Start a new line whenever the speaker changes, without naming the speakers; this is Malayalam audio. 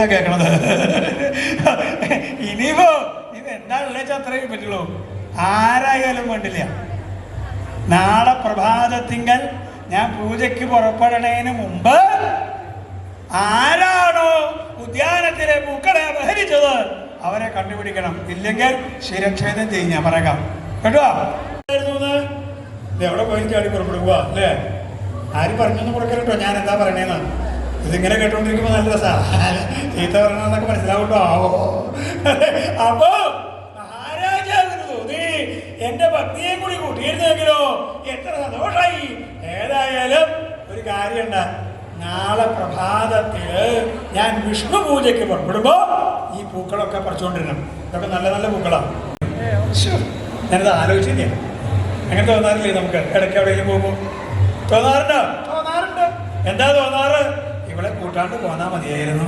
കേൾക്കണത്. ഇനിയിപ്പോ ഇത് എന്താണല്ലേ അത്രയും പറ്റുള്ളൂ. ആരായാലും വേണ്ടില്ല. നാളെ പ്രഭാതത്തിങ്കൽ ഞാൻ പൂജയ്ക്ക് പുറപ്പെടണേന് മുമ്പ് ആരാണോ ഉദ്യാനത്തിലെ പൂക്കളെ അപഹരിച്ചത് അവരെ കണ്ടുപിടിക്കണം. ഇല്ലെങ്കിൽ ശിരച്ഛേദം ചെയ്യാൻ പറയാം കേട്ടോ. എവിടെ പോയി ചാടി പുറപ്പെടുക അല്ലേ? ആരും പറഞ്ഞൊന്നും കൊടുക്കരുട്ടോ ഞാൻ എന്താ പറയണേന്ന്. ഇതിങ്ങനെ കേട്ടോണ്ടിരിക്കുമ്പോ നല്ല രസാ. ചീത്ത പറഞ്ഞെന്നൊക്കെ മനസ്സിലാവട്ടോ. അപ്പോ മഹാരാജാവിന് തോന്നി എന്റെ ഭക്തിയെ കൂടി കൂട്ടിയിരുന്നെങ്കിലോ എത്ര സന്തോഷായി. ഏതായാലും ഒരു കാര്യമുണ്ട്, നാളെ പ്രഭാതത്തില് ഞാൻ വിഷ്ണു പൂജയ്ക്ക് പുറപ്പെടുമ്പോ ഈ പൂക്കളൊക്കെ പറിച്ചുകൊണ്ടിരണം. ഇതൊക്കെ നല്ല നല്ല പൂക്കളാണ്. ഞാനത് ആലോചിച്ചില്ലേ? അങ്ങനെ തോന്നാറില്ലേ നമുക്ക്? ഇടയ്ക്ക് എവിടെയെങ്കിലും പോകുമ്പോ തോന്നാറുണ്ടോ? തോന്നാറുണ്ട്. എന്താ തോന്നാറ്? ഇവിടെ കൂട്ടാണ്ട് പോന്നാ മതിയായിരുന്നു.